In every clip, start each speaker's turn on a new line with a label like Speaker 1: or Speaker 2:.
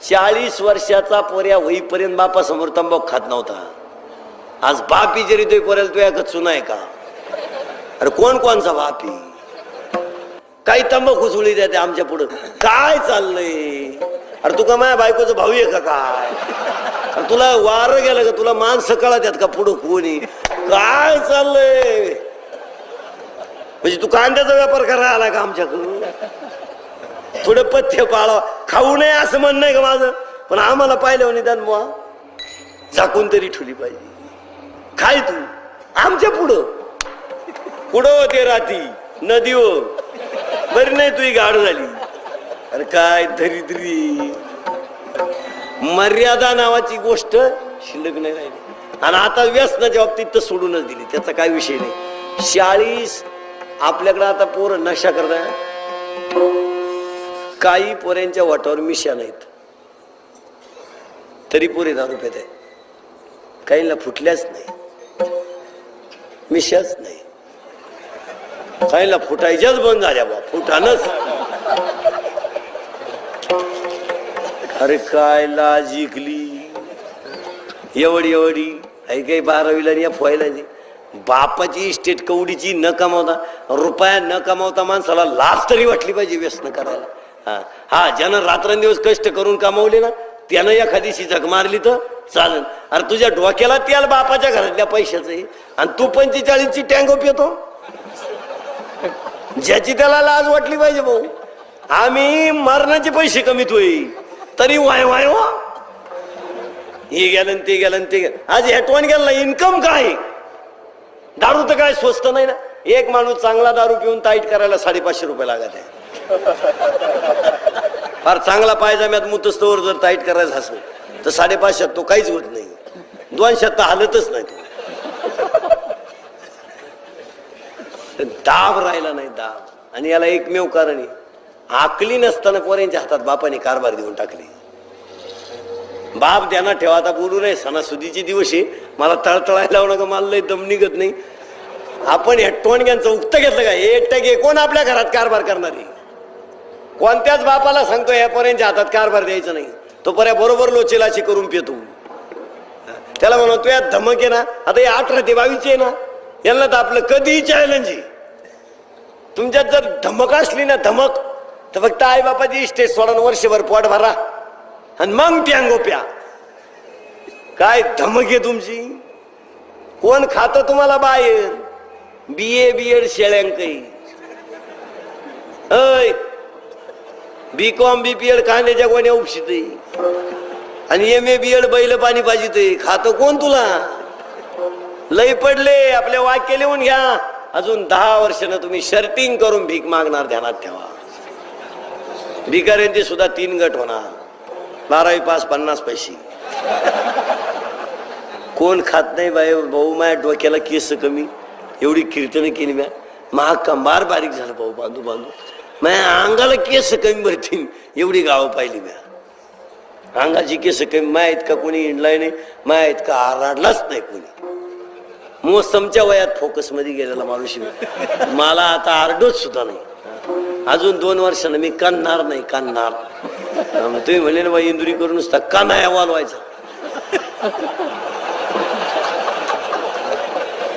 Speaker 1: 40 वर्षाचा पोऱ्या होईपर्यंत बापा समोर तंबाखू खात नव्हता. आज बापी जरी तो पोऱ्याला तो एकच चुना आहे का? अरे कोण कोणचा बापी? काही तंबाखू सोळी देते आमच्या पुढं. काय चाललंय? अरे तू का माझ्या बायकोचं भाऊ आहे का काय? अरे तुला वार गेलं का? तुला माणसं कळत आहेत का पुढं कोणी? काय चाललंय? म्हणजे तू कांद्याचा व्यापार करायला आला का आमच्याकडून? थोडं पथ्य पाळा, खाऊ नये असं म्हणणं आहे का माझं? पण आम्हाला पाहिलं निदान बुवा झाकून तरी ठेवली पाहिजे. खाय तू आमच्या पुढं पुढं ते राती नदीवर बरी नाही तुझी गाड झाली. अरे काय दरिद्री, मर्यादा नावाची गोष्ट शिल्लक नाही राहिली. आणि आता व्यसनाच्या बाबतीत तर सोडूनच दिली, त्याचा काय विषय नाही. 40 आपल्याकडे आता पोरं नशा करताय. काही पोऱ्यांच्या वाटावर मिशा नाहीत तरी पोरे दारू पेत आहे. काहींना फुटल्याच नाही, मिशाच नाही. काहींना फुटायच्याच बंद झाल्या बा, फुटानच. अरे काय लाज इकली एवढी एवढी काही काही 12वीला या फोयला नाही. बापाची इस्टेट कवडीची न कमावता, रुपया न कमावता माणसाला लाज तरी वाटली पाहिजे व्यसन करायला. हा ज्यानं रात्रंदिवस कष्ट करून कमावले ना त्यानं एखादीशी झक मारली तर चालेल. अरे तुझ्या डोक्याला त्याला बापाच्या घरातल्या पैशाचं आहे आणि तू 45ची टँगो पितो. ज्याची त्याला लाज वाटली पाहिजे भाऊ. आम्ही मरणाचे पैसे कमीत होई तरी वाय वाय वा हे गेलं ते गेलं ते गेलं. आज हेटवान गेलं ना, इन्कम काय? दारू तर काय स्वस्त नाही ना. एक माणूस चांगला दारू पिऊन टाईट करायला 550 रुपये लागत आहे. फार चांगला पायजाम्यात मुतस्तवर जर टाईट करायचं असेल तर 550 तो काहीच होत नाही. 200 तर हालतच नाही. तो दाब राहिला नाही, दाब. आणि याला एकमेव कारण आहे, आकली नसताना पोऱ्यांच्या हातात बापाने कारभार देऊन टाकली. बाप त्यांना ठेवा. आता बोलू नये, सणासुदीचे दिवस आहे, मला तळतळायला लावणं का, मला लय दम निघत नाही. आपण हे टोणग्यांचं उक्त घेतलं का? 1% कोण आपल्या घरात कारभार करणारी? कोणत्याच बापाला सांगतो या पोऱ्यांच्या हातात कारभार द्यायचं नाही. तो पर्या बरोबर लोचेलाची करून पितो. त्याला म्हणतो या धमक आहे ना, आता हे 18 ते 22 आहे ना, यांना तर आपलं कधीही चॅलेंज आहे. तुमच्यात जर धमक असली ना, धमक, तर फक्त आई बापाची इस्टेट सोडून वर्षभर पोट भरा आणि मग टँगो प्या. काय धमक आहे तुमची? कोण खात तुम्हाला बाहेर? BA शेळ्यांकई, BCom BPL कांद्याच्या गोण्या उपशित आणि MA BEd बैल पाणी पाहिजे. खात कोण तुला? लय पडले. आपले वाक्य लिहून घ्या. अजून 10 वर्षानं तुम्ही शर्टिंग करून भीक मागणार, ध्यानात ठेवा. भिकाऱ्यांचे सुद्धा 3 गट होणार. 12वी पास 50 पैसे. कोण खात नाही बाई भाऊ. माझ्या डोक्याला केस कमी, एवढी कीर्तन केली म्या, महा कंबार बारीक झालं भाऊ. बांधू बांधू माझ्या अंगाला केस कमी भरतील एवढी गावं पाहिली म्या. अंगाची केस कमी. माहीत का कोणी इंडलाय नाही, माहीत का आराडलाच नाही कोणी. मोसमच्या वयात फोकस मध्ये गेलेला माणूस. मला आता आरडोच सुद्धा नाही. अजून 2 वर्षानं मी काढणार नाही, काढणार. तुम्ही म्हणले ना बाई इंदुरी करून नुसता कानाया वालवायचा.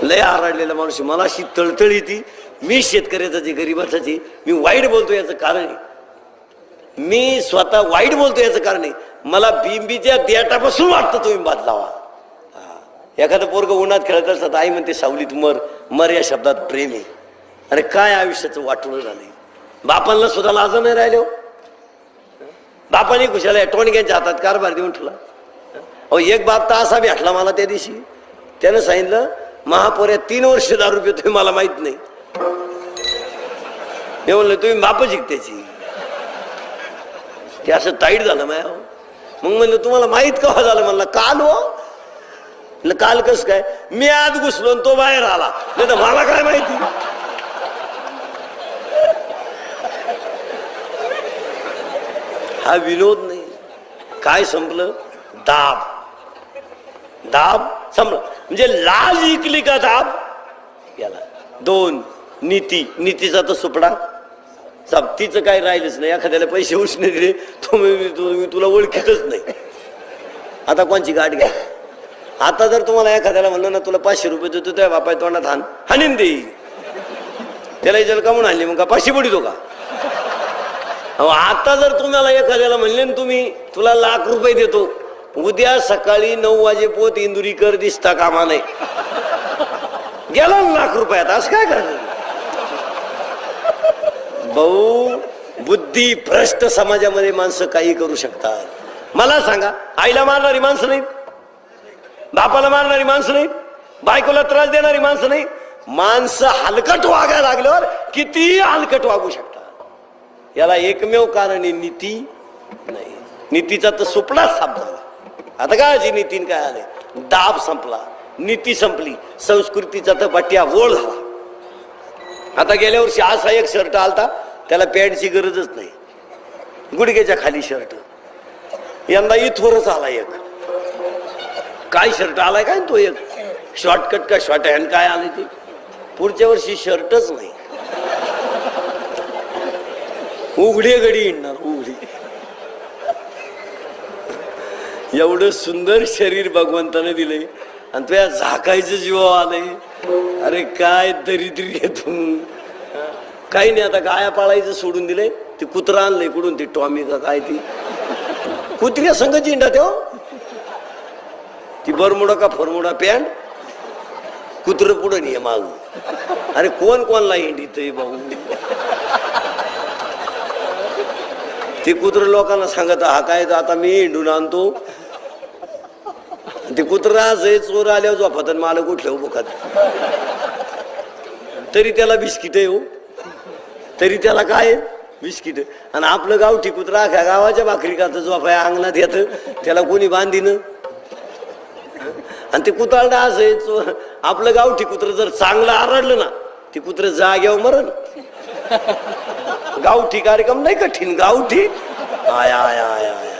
Speaker 1: लय आराडलेला माणूस. मला अशी तळतळी ती. मी शेतकऱ्याचा जे गरीबाचा जे मी वाईट बोलतो याचं कारण आहे, मी स्वतः वाईट बोलतो याचं कारण आहे, मला बिंबीच्या देठापासून वाटतं तुम्ही बदलावा. एखादं पोरग उन्हात खेळत असतात, आई म्हणते सावलीत मर. मर या शब्दात प्रेम आहे. अरे काय आयुष्याचं वाटून झालंय. बापांना सुद्धा लाज नाही राहिले. बापाने खुशाला टोणग्यांच्या हातात कारभार देऊन ठेवला. अहो एक बाप तर असा भेटला मला त्या दिवशी. त्यानं सांगितलं महापोऱ्या 3 वर्ष दारू पितोय, मला माहित नाही. मी म्हणलं तुम्ही बाप जिंकत्याची. ते असं टाईट झालं माया. मग म्हणलं तुम्हाला माहित का झालं? म्हणलं काल. हो काल कस काय? मी आत घुसलो तो बाहेर आला, नाही तर मला काय माहिती. हा विनोद नाही. काय संपलं? दाब. दाब संपलं. म्हणजे लाज इकली का दाब? याला 2 नीती. नीतीचा तर सुपडा तिचं काय राहिलंच नाही. एखाद्याला पैसे उचने दिले तुम्ही तुला ओळखीतच नाही. आता कोणची गाठ घ्या. आता जर तुम्हाला एखाद्याला म्हणलं ना तुला 500 रुपये देतो त्या बापाय तोंडात हाणीन देईल. त्याला इजल कामून आणली मग का 500 पडितो का? आता जर तुम्हाला एखाद्याला म्हणले ना तुम्ही तुला 1,00,000 रुपये देतो, उद्या सकाळी 9 वाजेपोत इंदुरीकर दिसता कामा नाही. गेला 1,00,000 रुपयात. असं काय करणार भाऊ? बुद्धी भ्रष्ट समाजामध्ये माणसं काही करू शकतात. मला सांगा, आईला मारणारी माणसं नाहीत, बापाला मारणारी माणसं नाहीत, बायकोला त्रास देणारी माणसं नाही. माणसं हलकट वागायला लागल्यावर किती हलकट वागू शकतात. याला एकमेव कारण नीती नाही. नीतीचा तर सुपडा साप झाला. आता काय नीतीन काय आले? दाब संपला, नीती संपली, संस्कृतीचा तर बट्या वोळ झाला. आता गेल्या वर्षी असा एक शर्ट आलता, त्याला पॅन्टची गरजच नाही, गुडघ्याच्या खाली शर्ट. यंदा इथवरच आला एक. काय शर्ट आलाय काय तो? एक शॉर्टकट का शॉर्ट हँड काय आले ते? पुढच्या वर्षी शर्टच नाही, उघडे गडी येणार उघडी. एवढं सुंदर शरीर भगवंताने दिलंय आणि तुझ्या झाकायचं जीव आलंय. अरे काय दरिद्री तू. काही नाही, आता गाया पाळायचं सोडून दिलंय. ती कुत्रा आणलंय कुठून, ती टॉमी का काय, ती कुत्र्या संघ चिंडा तेव्हा. ती बरमुडा का फरमुडा पॅन्ट, कुत्र पुढं नाही माग. अरे कोण कोणला हिंडीत भाऊ? ते कुत्र लोकांना सांगत हा काय आता मी हिंडून आणतो. ते कुत्र आहे चोर आल्यावर झोपत मालक उठल्या बुखात, तरी त्याला बिस्किट आहे हो, तरी त्याला काय बिस्किट. आणि आपलं गावठी कुत्र अख्या गावाच्या भाकरी खात झोपाया अंगणात येत, त्याला कोणी बांधीन. आणि ते कुत्राला असं आपलं गावठी कुत्र जर चांगलं आरडलं ना, ते कुत्र जाग्यावर मरण. गावठी कार्यक्रम नाही कठीण, गावठी आय आय आय आय